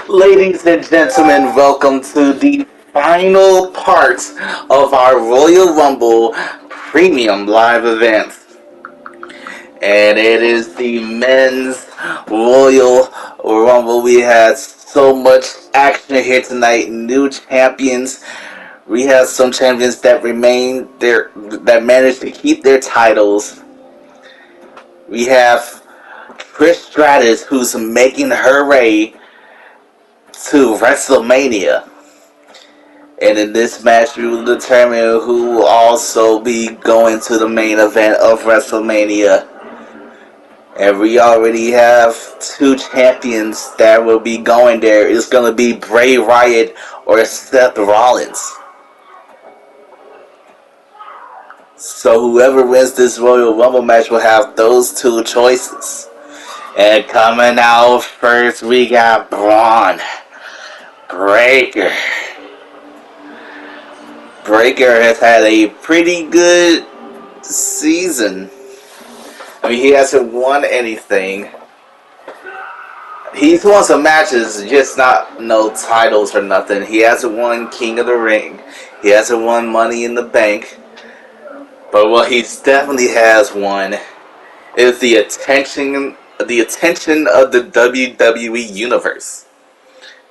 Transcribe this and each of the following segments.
Ladies and gentlemen, welcome to the final part of our Royal Rumble Premium Live event. And it is the men's Royal Rumble. We had so much action here tonight. New champions. We have some champions that remain there, that managed to keep their titles. We have Trish Stratus, who's making her way to WrestleMania. And in this match, we will determine who will also be going to the main event of WrestleMania. And we already have two champions that will be going there. It's going to be Bray Wyatt or Seth Rollins. So whoever wins this Royal Rumble match will have those two choices. And coming out first, we got Braun Breaker. Breaker has had a pretty good season. I mean, he hasn't won anything. He's won some matches, just not no titles or nothing. He hasn't won King of the Ring. He hasn't won Money in the Bank. But what he definitely has won is the attention of the WWE Universe.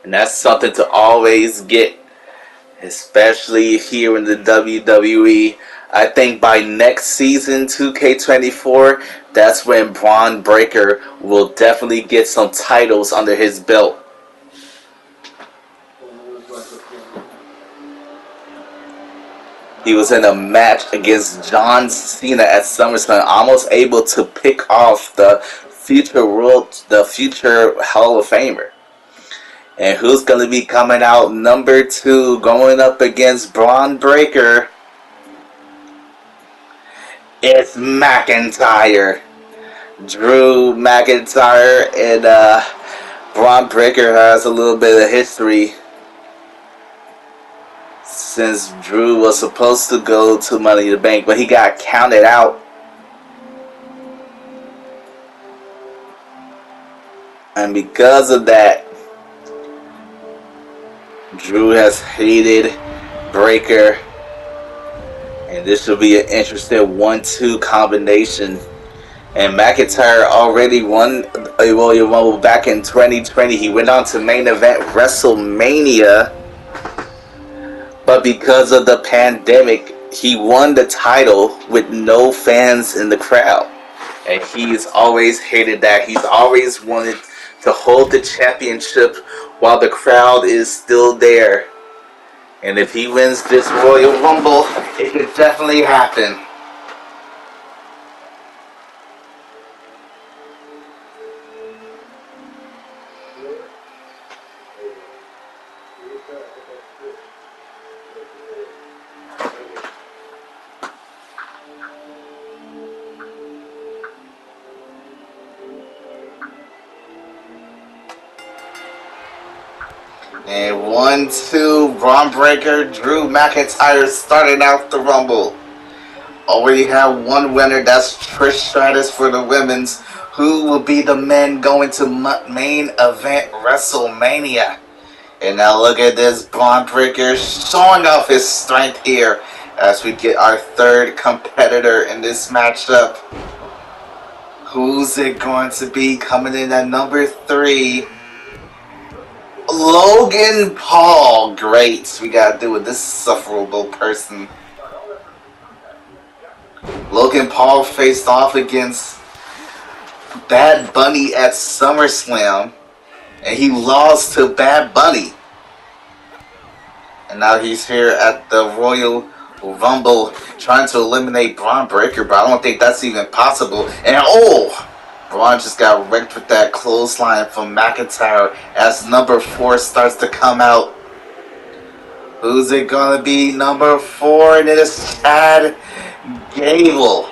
And that's something to always get, especially here in the WWE. I think by next season, 2K24, that's when Braun Breaker will definitely get some titles under his belt. He was in a match against John Cena at SummerSlam, almost able to pick off the future Hall of Famer. And who's going to be coming out number 2, going up against Braun Breaker? It's McIntyre. Drew McIntyre and Braun Breaker has a little bit of history. Since Drew was supposed to go to Money in the Bank, but he got counted out. And because of that, Drew has hated Breaker. And this will be an interesting 1-2 combination. And McIntyre already won a Royal Rumble back in 2020. He went on to main event WrestleMania. But because of the pandemic, he won the title with no fans in the crowd. And he's always hated that. He's always wanted to hold the championship while the crowd is still there. And if he wins this Royal Rumble, it could definitely happen. And 1-2, Braun Breaker, Drew McIntyre starting out the Rumble. Already have one winner, that's Trish Stratus for the women's. Who will be the men going to main event WrestleMania? And now look at this, Braun Breaker showing off his strength here as we get our third competitor in this matchup. Who's it going to be coming in at number 3? Logan Paul. Great. We gotta do with this sufferable person. Logan Paul faced off against Bad Bunny at SummerSlam. And he lost to Bad Bunny. And now he's here at the Royal Rumble trying to eliminate Braun Breaker. But I don't think that's even possible. And Braun just got wrecked with that clothesline from McIntyre as number 4 starts to come out. Who's it gonna be? Number 4, and it is Chad Gable.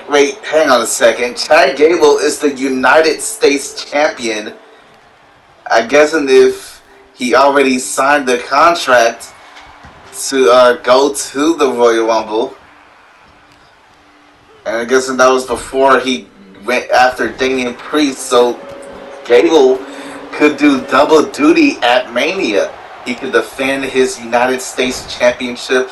Wait, hang on a second. Chad Gable is the United States champion. I guess if he already signed the contract to go to the Royal Rumble. And I guess that was before he went after Damian Priest, so Gable could do double duty at Mania. He could defend his United States Championship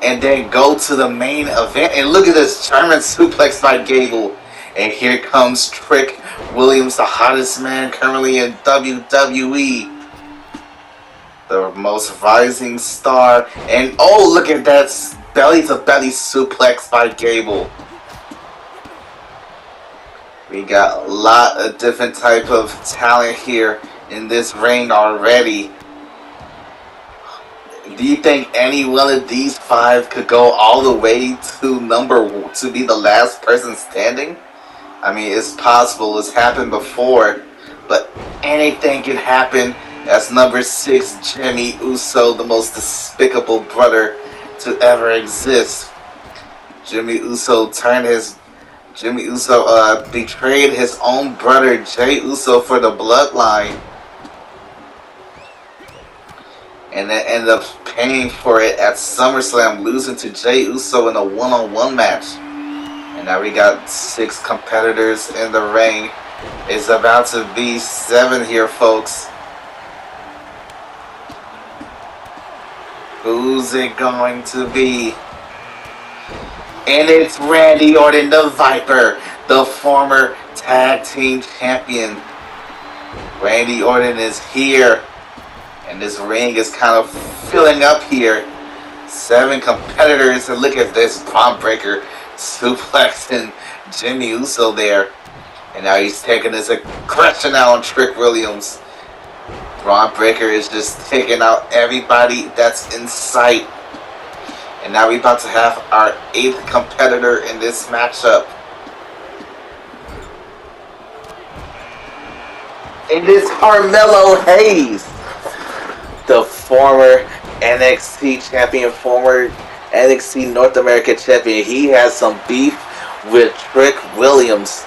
and then go to the main event. And look at this German suplex by Gable. And here comes Trick Williams, the hottest man currently in WWE. The most rising star. And oh, look at that belly-to-belly suplex by Gable. We got a lot of different type of talent here in this ring already. Do you think any one of these five could go all the way to be the last person standing? I mean, it's possible. It's happened before. But anything can happen. As number 6, Jimmy Uso, the most despicable brother to ever exist. Jimmy Uso betrayed his own brother Jey Uso for the bloodline, and then ended up paying for it at SummerSlam, losing to Jey Uso in a one-on-one match. And now we got 6 competitors in the ring. It's about to be 7 here, folks. Who's it going to be? And it's Randy Orton, the Viper, the former tag team champion. Randy Orton is here. And this ring is kind of filling up here. 7 competitors. And look at this Braun Breaker suplexing Jimmy Uso there. And now he's taking this aggression out on Trick Williams. Braun Breaker is just taking out everybody that's in sight. And now we're about to have our 8th competitor in this matchup. It is Carmelo Hayes, the former NXT champion, former NXT North America champion. He has some beef with Trick Williams.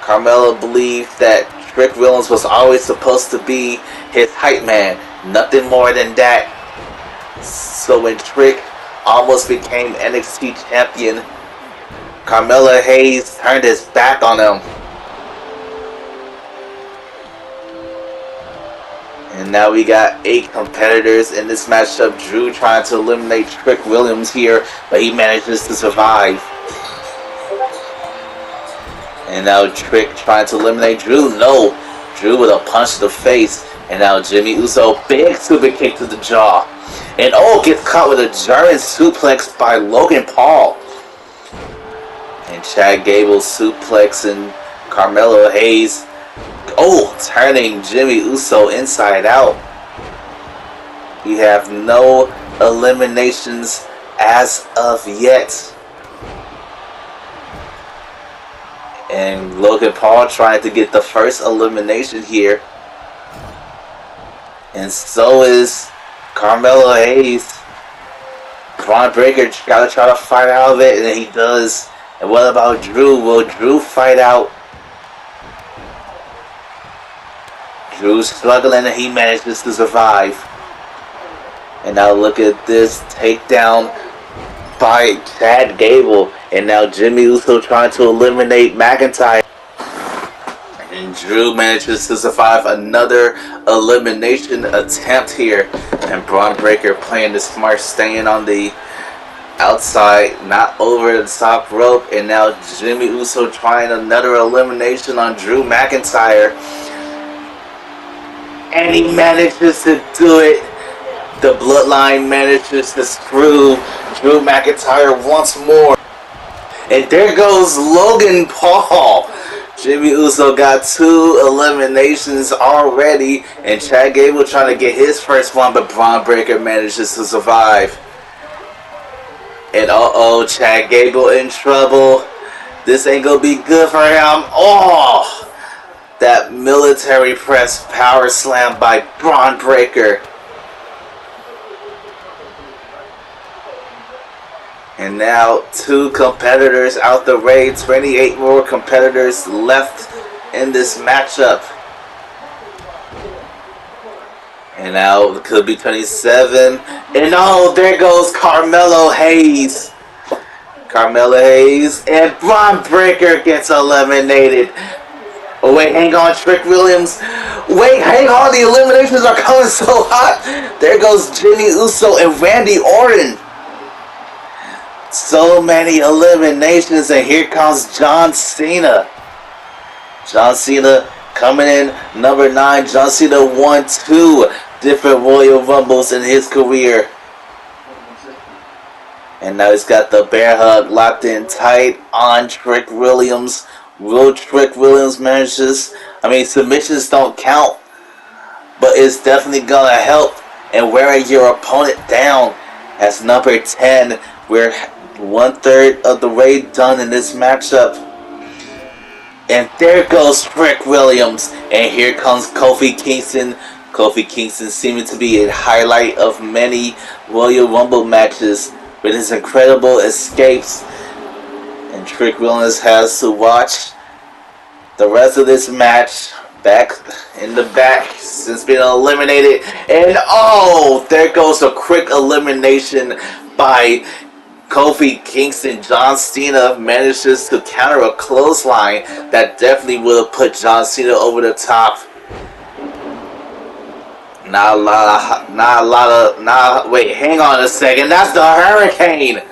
Carmelo believed that Trick Williams was always supposed to be his hype man, nothing more than that. So when Trick almost became NXT champion, Carmelo Hayes turned his back on him. And now we got 8 competitors in this matchup. Drew trying to eliminate Trick Williams here, but he manages to survive. And now Trick trying to eliminate Drew. No, Drew with a punch to the face. And now Jimmy Uso, big super kick to the jaw. And oh, gets caught with a German suplex by Logan Paul. And Chad Gable suplexing Carmelo Hayes. Oh, turning Jimmy Uso inside out. We have no eliminations as of yet. And Logan Paul trying to get the first elimination here. And so is Carmelo Hayes. Braun Breaker gotta try to fight out of it, and he does. And what about Drew? Will Drew fight out? Drew's struggling, and he manages to survive. And now look at this takedown by Chad Gable. And now Jimmy Uso trying to eliminate McIntyre. And Drew manages to survive another elimination attempt here. And Braun Breaker playing the smart, staying on the outside, not over the top rope. And now Jimmy Uso trying another elimination on Drew McIntyre. And he manages to do it. The Bloodline manages to screw Drew McIntyre once more. And there goes Logan Paul. Jimmy Uso got 2 eliminations already. And Chad Gable trying to get his first one, but Braun Breaker manages to survive. And uh-oh, Chad Gable in trouble. This ain't gonna be good for him. Oh! That military press power slam by Braun Breaker. And now 2 competitors out the way. 28 more competitors left in this matchup. And now it could be 27. And oh, there goes Carmelo Hayes. Carmelo Hayes. And Braun Breaker gets eliminated. Oh wait, hang on, Trick Williams. Wait, hang on, the eliminations are coming so hot. There goes Jimmy Uso and Randy Orton. So many eliminations, and here comes John Cena. John Cena coming in number 9. John Cena won 2 different Royal Rumbles in his career. And now he's got the bear hug locked in tight on Trick Williams. Will Trick Williams manages? Submissions don't count, but it's definitely gonna help in wearing your opponent down. As number 10, we're 1/3 of the way done in this matchup. And there goes Trick Williams. And here comes Kofi Kingston. Kofi Kingston seeming to be a highlight of many Royal Rumble matches with his incredible escapes. And Trick Williams has to watch the rest of this match back in the back since being eliminated. And oh, there goes a quick elimination by Kofi Kingston. John Cena manages to counter a clothesline that definitely would have put John Cena over the top. Wait, hang on a second. That's the Hurricane.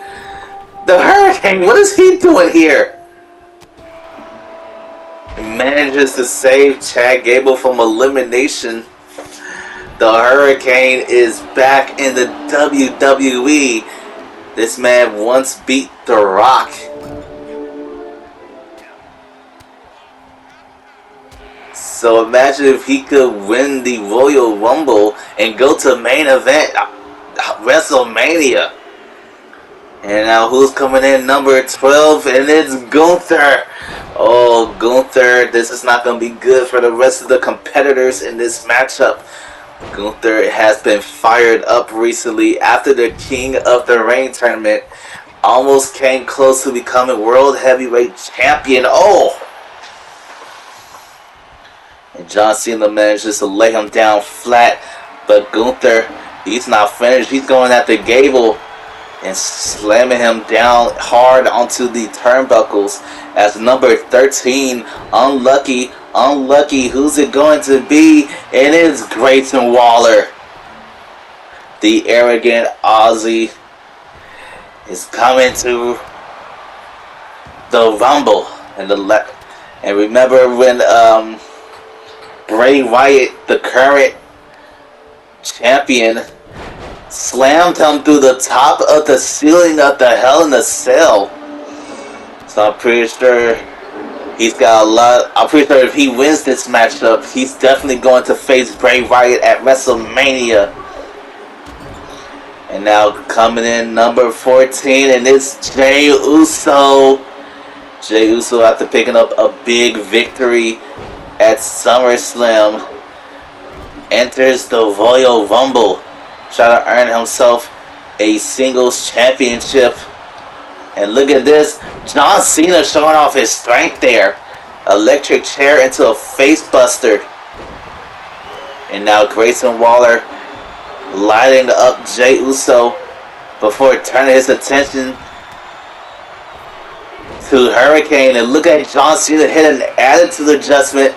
The Hurricane, what is he doing here? He manages to save Chad Gable from elimination. The Hurricane is back in the WWE. This man once beat The Rock. So imagine if he could win the Royal Rumble and go to main event WrestleMania. And now who's coming in? Number 12, and it's Gunther. Oh, Gunther, this is not going to be good for the rest of the competitors in this matchup. Gunther has been fired up recently after the King of the Ring tournament. Almost came close to becoming World Heavyweight Champion. Oh! And John Cena manages to lay him down flat. But Gunther, he's not finished. He's going after Gable and slamming him down hard onto the turnbuckles. As number 13, unlucky, who's it going to be? It is Grayson Waller. The arrogant Aussie is coming to the Rumble. And remember when Bray Wyatt, the current champion, slammed him through the top of the ceiling of the Hell in a Cell. So I'm pretty sure he's got a lot. I'm pretty sure if he wins this matchup, he's definitely going to face Bray Wyatt at WrestleMania. And now coming in number 14, and it's Jey Uso. Jey Uso, after picking up a big victory at SummerSlam, enters the Royal Rumble, trying to earn himself a singles championship. And look at this, John Cena showing off his strength there. Electric chair into a face buster. And now Grayson Waller lighting up Jey Uso before turning his attention to Hurricane. And look at John Cena hit an attitude adjustment.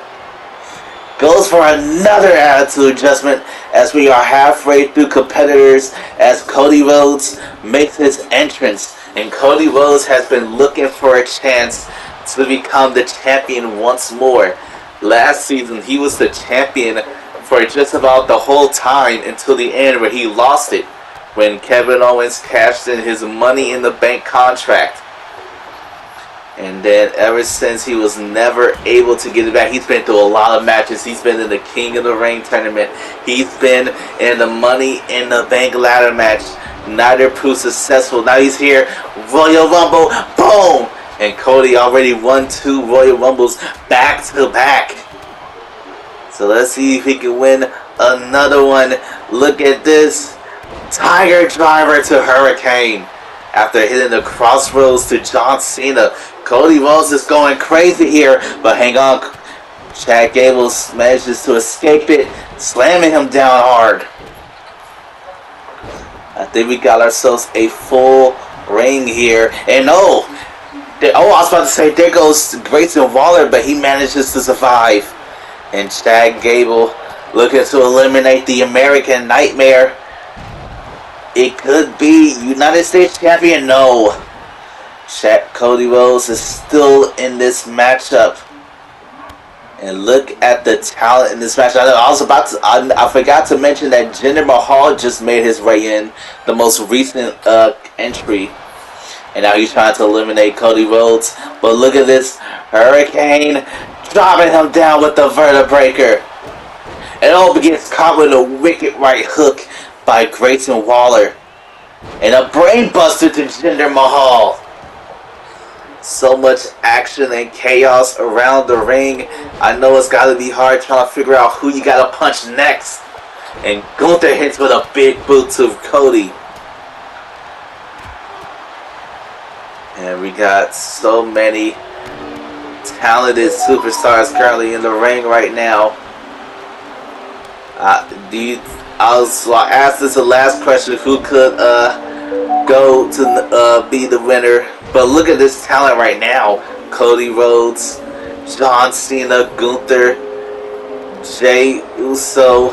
Goes for another attitude adjustment as we are halfway through competitors as Cody Rhodes makes his entrance. And Cody Rhodes has been looking for a chance to become the champion once more. Last season, he was the champion for just about the whole time until the end, where he lost it when Kevin Owens cashed in his Money in the Bank contract. And then ever since, he was never able to get it back. He's been through a lot of matches. He's been in the King of the Ring tournament. He's been in the Money in the Bank ladder match. Neither proved successful. Now he's here. Royal Rumble. Boom! And Cody already won 2 Royal Rumbles back to back. So let's see if he can win another one. Look at this. Tiger Driver to Hurricane. After hitting the crossroads to John Cena. Cody Rhodes is going crazy here. But hang on. Chad Gable manages to escape it. Slamming him down hard. I think we got ourselves a full ring here. And oh, Oh, I was about to say, there goes Grayson Waller, but he manages to survive. And Chad Gable looking to eliminate the American Nightmare. It could be United States Champion. No. Cody Rhodes is still in this matchup. And look at the talent in this match. I forgot to mention that Jinder Mahal just made his way in, the most recent entry. And now he's trying to eliminate Cody Rhodes. But look at this Hurricane dropping him down with the Vertebreaker. And all begins caught with a wicked right hook by Grayson Waller. And a brainbuster to Jinder Mahal. So much action and chaos around the ring. I know it's got to be hard trying to figure out who you got to punch next. And Gunther hits with a big boot to Cody. And we got so many talented superstars currently in the ring right now. I'll ask this the last question: who could go to be the winner? But look at this talent right now: Cody Rhodes, John Cena, Gunther, Jey Uso.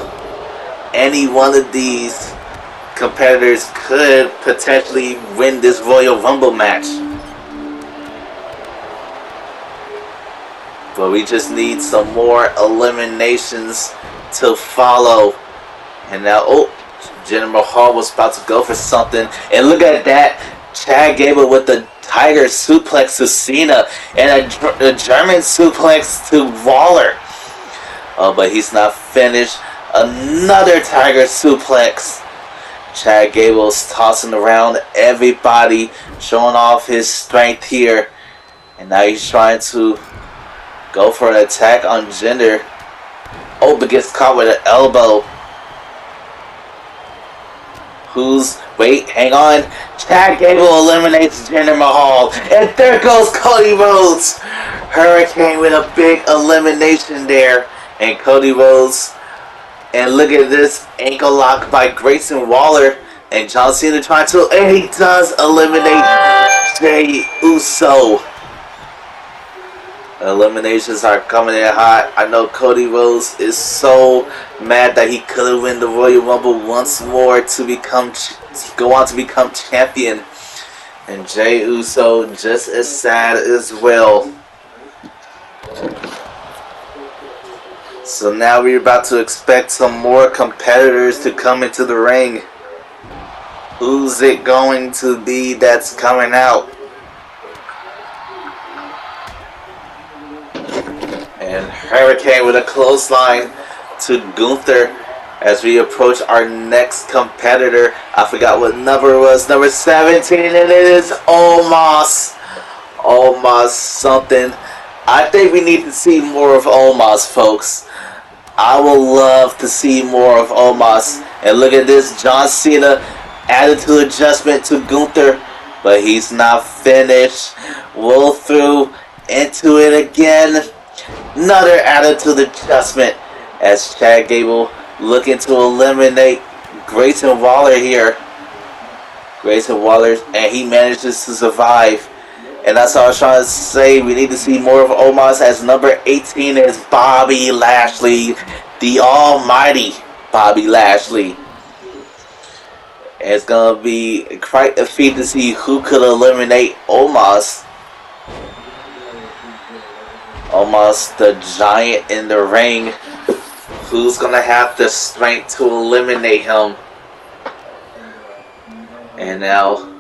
Any one of these competitors could potentially win this Royal Rumble match. But we just need some more eliminations to follow. And now, Jinder Mahal was about to go for something. And look at that. Chad Gable with the Tiger suplex to Cena. And a German suplex to Waller. Oh, but he's not finished. Another Tiger suplex. Chad Gable's tossing around everybody, showing off his strength here. And now he's trying to go for an attack on Jinder. Oh, but gets caught with an elbow. Wait, hang on. Chad Gable eliminates Jinder Mahal. And there goes Cody Rhodes. Hurricane with a big elimination there. And Cody Rhodes. And look at this ankle lock by Grayson Waller. And John Cena trying to. And he does eliminate Jey Uso. Eliminations are coming in hot. I know Cody Rhodes is so mad that he couldn't win the Royal Rumble once more to go on to become champion. And Jey Uso just as sad as well. So now we're about to expect some more competitors to come into the ring. Who's it going to be that's coming out? And Hurricane with a clothesline to Gunther as we approach our next competitor. I forgot what number it was. Number 17, and it is Omos. Omos something. I think we need to see more of Omos, folks. I would love to see more of Omos. And look at this. John Cena attitude adjustment to Gunther. But he's not finished. Roll through into it again. Another attitude adjustment as Chad Gable looking to eliminate Grayson Waller here. Grayson Waller, and he manages to survive. And that's all I was trying to say. We need to see more of Omos, as number 18 is Bobby Lashley. The almighty Bobby Lashley. And it's going to be quite a feat to see who could eliminate Omos. Omos, the giant in the ring. Who's going to have the strength to eliminate him? And now...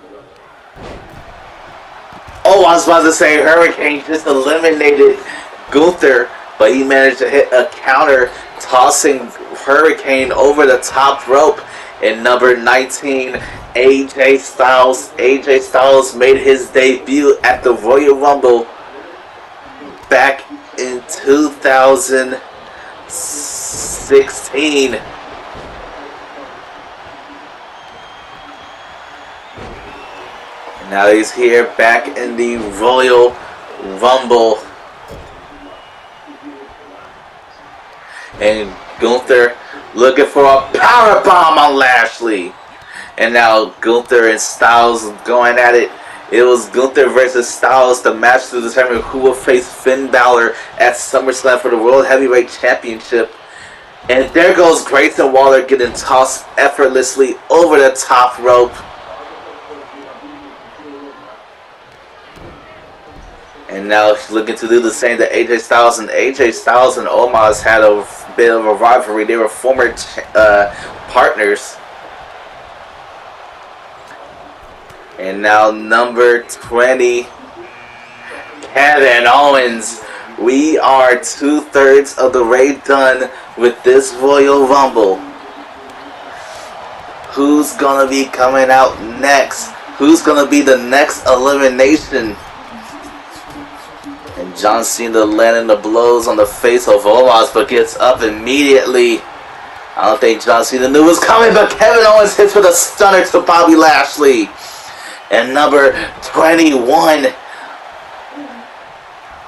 Oh, I was about to say Hurricane just eliminated Gunther, but he managed to hit a counter, tossing Hurricane over the top rope. And number 19, AJ Styles. AJ Styles made his debut at the Royal Rumble back in 2016. And now he's here back in the Royal Rumble. And Gunther looking for a powerbomb on Lashley. And now Gunther and Styles going at it. It was Gunther versus Styles, the match to determine who will face Finn Balor at SummerSlam for the World Heavyweight Championship. And there goes Grayson Waller getting tossed effortlessly over the top rope. And now he's looking to do the same to AJ Styles. And AJ Styles and Omos had a bit of a rivalry. They were former partners. And now number 20, Kevin Owens. We are 2/3 of the way done with this Royal Rumble. Who's gonna be coming out next? Who's gonna be the next elimination? And John Cena landing the blows on the face of Omos, but gets up immediately. I don't think John Cena knew it was coming, but Kevin Owens hits with a stunner to Bobby Lashley. And number 21.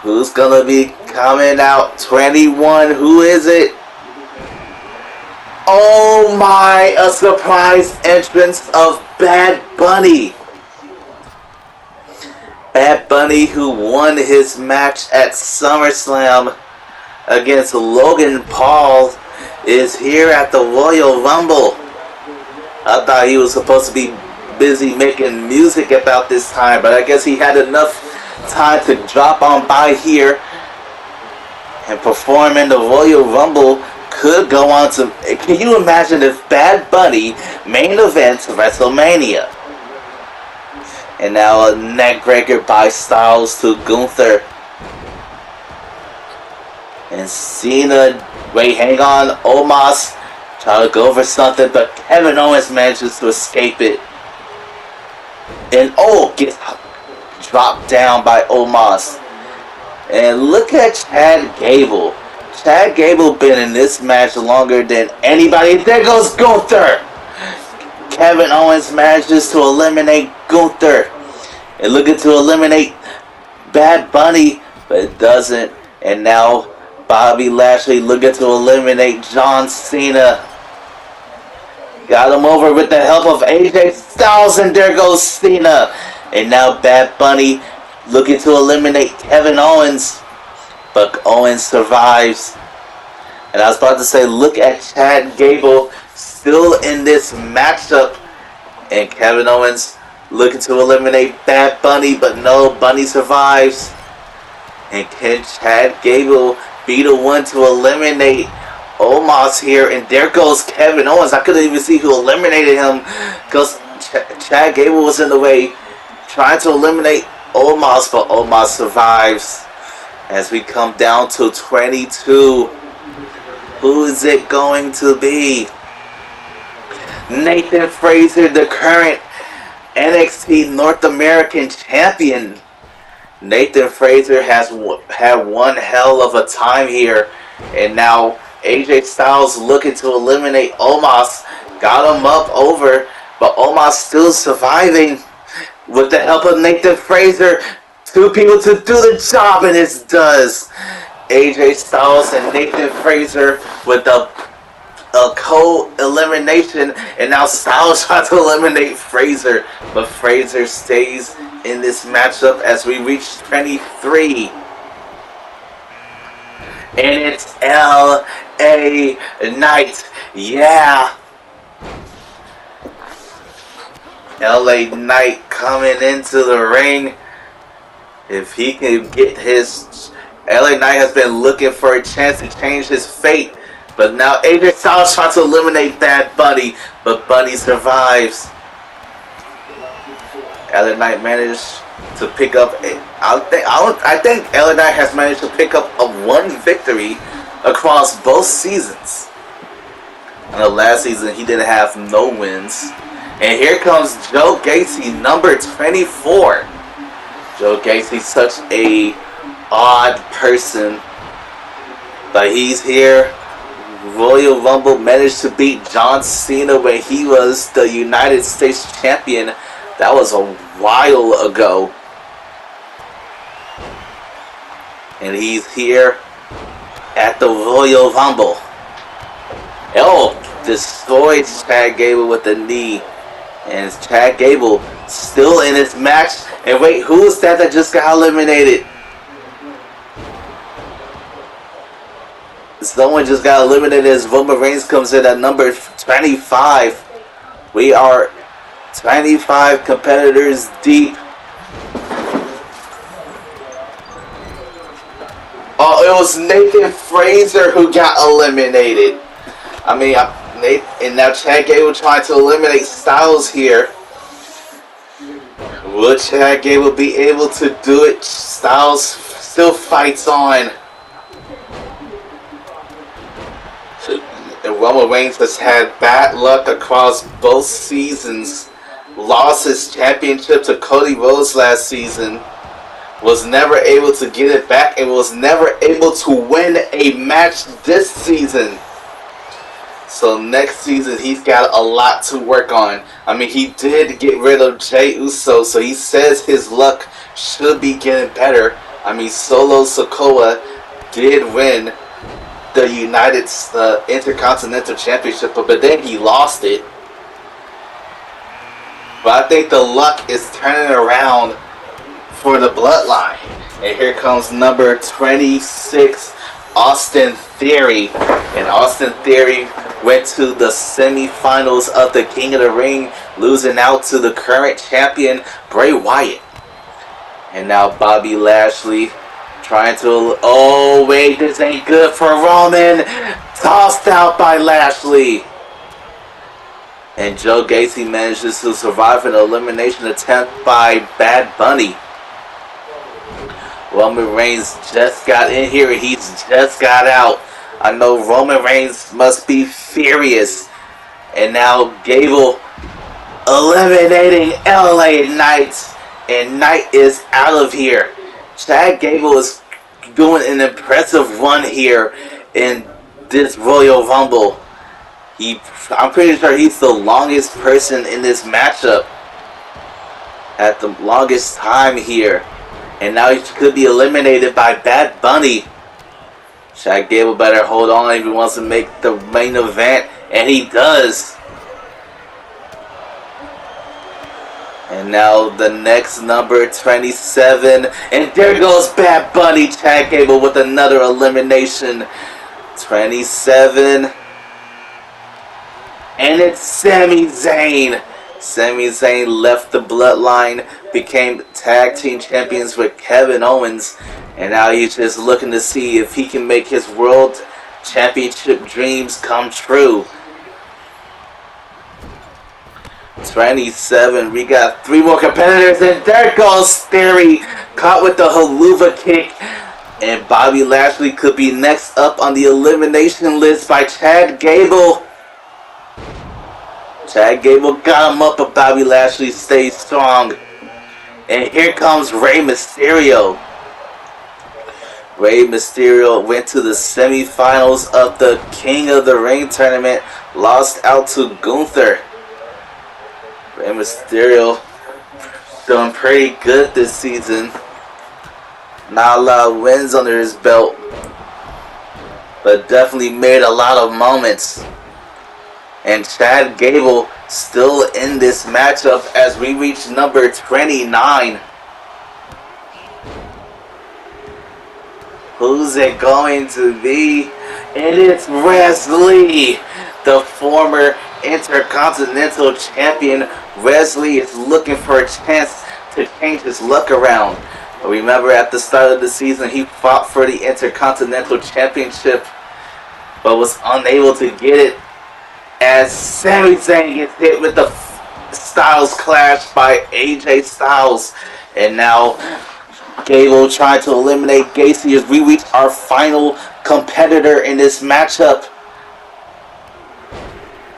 Who's gonna be coming out? 21. Who is it? Oh my, a surprise entrance of Bad Bunny. Bad Bunny, who won his match at SummerSlam against Logan Paul, is here at the Royal Rumble. I thought he was supposed to be busy making music about this time, but I guess he had enough time to drop on by here and perform in the Royal Rumble. Could go on to... Can you imagine if Bad Bunny main events WrestleMania? And now a neckbreaker by Styles to Gunther. And Cena... Wait, hang on. Omos try to go for something, but Kevin Owens manages to escape it. And gets dropped down by Omos. And look at Chad Gable. Chad Gable been in this match longer than anybody. There goes Gunther. Kevin Owens manages to eliminate Gunther. And looking to eliminate Bad Bunny, but it doesn't. And now Bobby Lashley looking to eliminate John Cena. Got him over with the help of AJ Styles, and there goes Cena. And now Bad Bunny looking to eliminate Kevin Owens. But Owens survives. And I was about to say, look at Chad Gable still in this matchup. And Kevin Owens looking to eliminate Bad Bunny, but no, Bunny survives. And can Chad Gable be the one to eliminate Omos here? And there goes Kevin Owens. I couldn't even see who eliminated him because Chad Gable was in the way trying to eliminate Omos, but Omos survives. As we come down to 22, who is it going to be? Nathan Frazer, the current NXT North American champion. Nathan Frazer has had one hell of a time here. And now AJ Styles looking to eliminate Omos. Got him up over, but Omos still surviving with the help of Nathan Frazer. Two people to do the job, and it does. AJ Styles and Nathan Frazer with a co-elimination, and now Styles tries to eliminate Frazer, but Frazer stays in this matchup as we reach 23. And it's LA Knight. Yeah. LA Knight coming into the ring. If he can get his... LA Knight has been looking for a chance to change his fate. But now AJ Styles tries to eliminate Bad Bunny. But Bunny survives. LA Knight managed to pick up... I think LA Knight has managed to pick up a one victory across both seasons. And the last season he didn't have no wins. And here comes Joe Gacy, number 24. Joe Gacy's such a odd person, but he's here. Royal Rumble managed to beat John Cena when he was the United States champion. That was a while ago. And he's here at the Royal Rumble. Destroys Chad Gable with the knee. And Chad Gable still in this match. And wait, who is that just got eliminated? Someone just got eliminated as Roman Reigns comes in at number 25. We are 25 competitors deep. Oh, it was Nathan Fraser who got eliminated. I mean, and now Chad Gable trying to eliminate Styles here. Will Chad Gable be able to do it? Styles still fights on. And Roman Reigns has had bad luck across both seasons. Lost his championship to Cody Rhodes last season. Was never able to get it back and was never able to win a match this season. So next season he's got a lot to work on. I mean, he did get rid of Jey Uso, so he says his luck should be getting better. I mean, Solo Sikoa did win the United Intercontinental Championship, but then he lost it. But I think the luck is turning around for the Bloodline. And here comes number 26, Austin Theory. And Austin Theory went to the semifinals of the King of the Ring, losing out to the current champion, Bray Wyatt. And now Bobby Lashley trying to... Oh, wait, this ain't good for Roman. Tossed out by Lashley. And Joe Gacy manages to survive an elimination attempt by Bad Bunny. Roman Reigns just got in here and he's just got out. I know Roman Reigns must be furious. And now Gable eliminating LA Knight. And Knight is out of here. Chad Gable is doing an impressive run here in this Royal Rumble. I'm pretty sure he's the longest person in this matchup. At the longest time here. And now he could be eliminated by Bad Bunny. Chad Gable better hold on if he wants to make the main event. And he does. And now the next number 27. And there goes Bad Bunny. Chad Gable with another elimination. 27. And it's Sami Zayn. Sami Zayn left the Bloodline, became tag team champions with Kevin Owens, and now he's just looking to see if he can make his world championship dreams come true. 27, we got 3 more competitors, and there goes Theory, caught with the haluva kick, and Bobby Lashley could be next up on the elimination list by Chad Gable. Chad Gable got him up, but Bobby Lashley stays strong. And here comes Rey Mysterio. Rey Mysterio went to the semifinals of the King of the Ring tournament, lost out to Gunther. Rey Mysterio doing pretty good this season. Not a lot of wins under his belt, but definitely made a lot of moments. And Chad Gable still in this matchup as we reach number 29. Who's it going to be? And it's Wes Lee, the former Intercontinental Champion. Wes Lee is looking for a chance to change his luck around. Remember at the start of the season he fought for the Intercontinental Championship but was unable to get it, as Sami Zayn gets hit with the Styles Clash by AJ Styles. And now Gable trying to eliminate Gacy as we reach our final competitor in this matchup.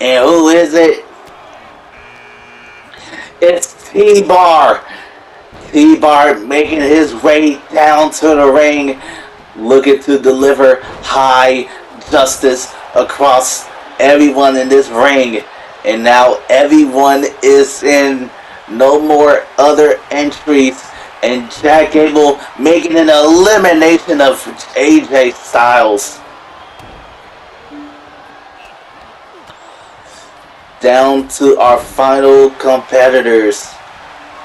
And who is it? It's T-Bar. T-Bar making his way down to the ring, looking to deliver high justice across everyone in this ring. And now everyone is in. No more other entries. And Chad Gable making an elimination of AJ Styles. Down to our final competitors.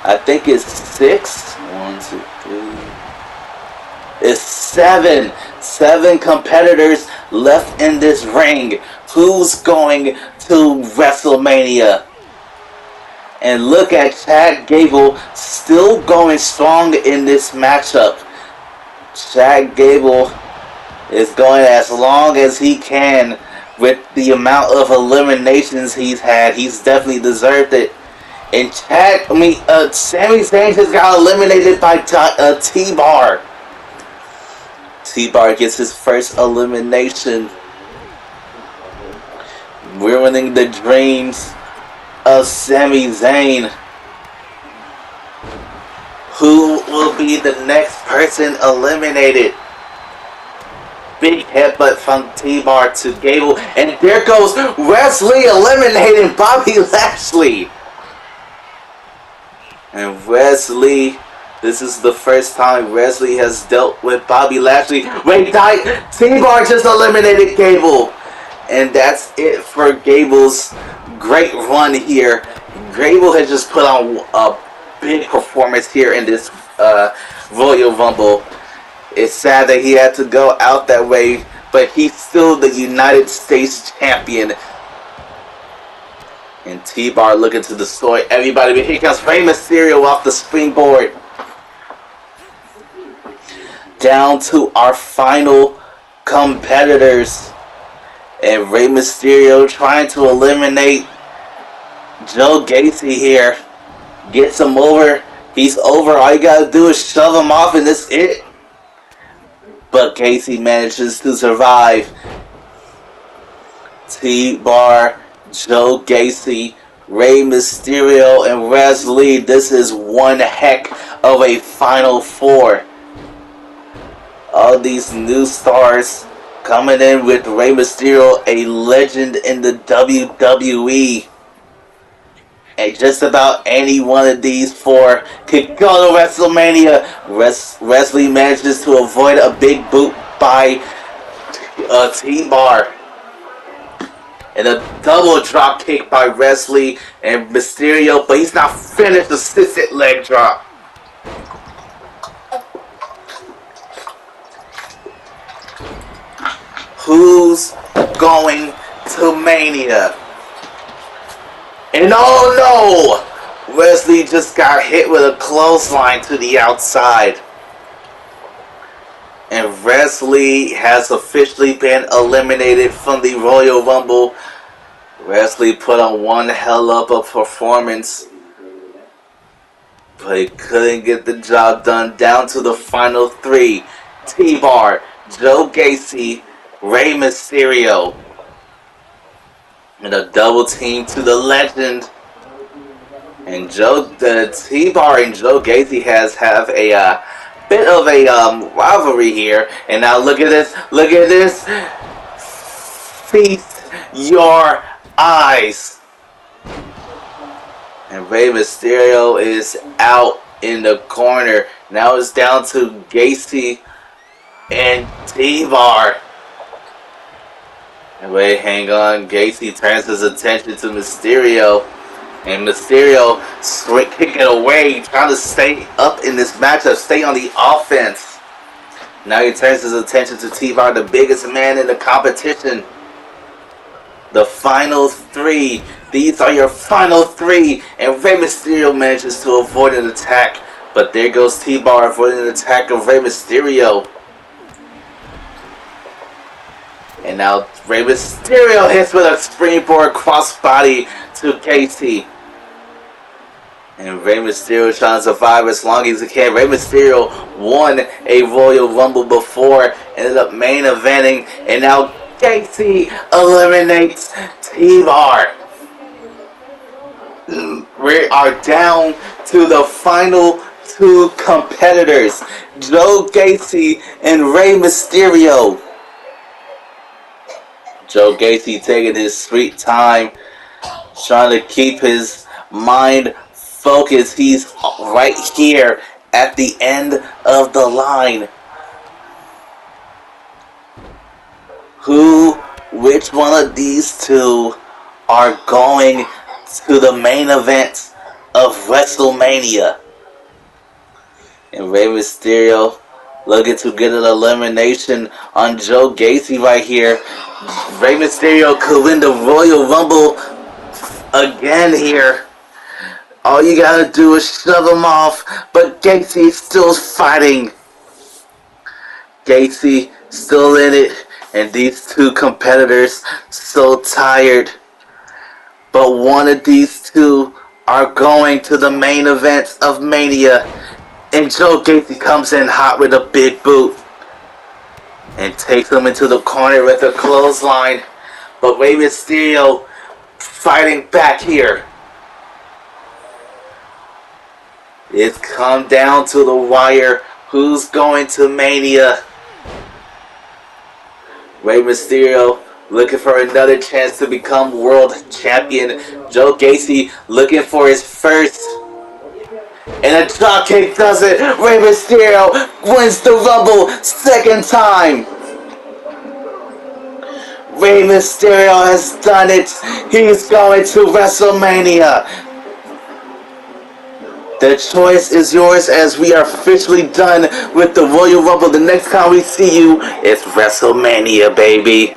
I think it's 6. 1, 2, 3. It's 7. 7 competitors left in this ring. Who's going to WrestleMania? And look at Chad Gable still going strong in this matchup. Chad Gable is going as long as he can with the amount of eliminations he's had. He's definitely deserved it. And Sami Zayn just got eliminated by T-Bar. T-Bar gets his first elimination, ruining the dreams of Sami Zayn. Who will be the next person eliminated? Big headbutt from T-Bar to Gable. And there goes Wesley eliminating Bobby Lashley. And Wesley, this is the first time Wesley has dealt with Bobby Lashley. Wait, T-Bar just eliminated Gable. And that's it for Gable's great run here. Gable has just put on a big performance here in this Royal Rumble. It's sad that he had to go out that way, but he's still the United States champion. And T-Bar looking to destroy everybody, but here comes Rey Mysterio off the springboard. Down to our final competitors. And Rey Mysterio trying to eliminate Joe Gacy here. Gets him over. He's over. All you gotta do is shove him off and that's it. But Gacy manages to survive. T-Bar, Joe Gacy, Rey Mysterio, and Wesley. This is one heck of a Final Four. All these new stars coming in with Rey Mysterio, a legend in the WWE. And just about any one of these four could go to WrestleMania. Wesley manages to avoid a big boot by T-Bar. And a double drop kick by Wesley and Mysterio, but he's not finished the sit leg drop. Who's going to Mania? And oh no! Wesley just got hit with a clothesline to the outside. And Wesley has officially been eliminated from the Royal Rumble. Wesley put on one hell of a performance, but he couldn't get the job done. Down to the final three. T-Bar, Joe Gacy, Rey Mysterio. And a double team to the legend. And T-Bar and Joe Gacy have a bit of a rivalry here. And now look at this. Look at this. Feast your eyes. And Rey Mysterio is out in the corner. Now it's down to Gacy and T-Bar. And wait, hang on. Gacy turns his attention to Mysterio. And Mysterio kicking away, trying to stay up in this matchup, stay on the offense. Now he turns his attention to T-Bar, the biggest man in the competition. The final three. These are your final three. And Rey Mysterio manages to avoid an attack. But there goes T-Bar avoiding an attack of Rey Mysterio. And now Rey Mysterio hits with a springboard crossbody to Gacy. And Rey Mysterio trying to survive as long as he can. Rey Mysterio won a Royal Rumble before, ended up main eventing, and now Gacy eliminates T-Bar. We are down to the final two competitors, Joe Gacy and Rey Mysterio. Joe Gacy taking his sweet time, trying to keep his mind focused. He's right here at the end of the line. Which one of these two are going to the main event of WrestleMania. And Rey Mysterio looking to get an elimination on Joe Gacy right here. Rey Mysterio could win the Royal Rumble again here. All you gotta do is shove him off, but Gacy is still fighting. Gacy still in it, and these two competitors so tired. But one of these two are going to the main event of Mania, and Joe Gacy comes in hot with a big boot and takes him into the corner with a clothesline. But Rey Mysterio fighting back here. It's come down to the wire. Who's going to Mania? Rey Mysterio looking for another chance to become world champion. Joe Gacy looking for his first. And a dropkick does it. Rey Mysterio wins the Rumble second time. Rey Mysterio has done it. He's going to WrestleMania. The choice is yours as we are officially done with the Royal Rumble. The next time we see you, it's WrestleMania, baby.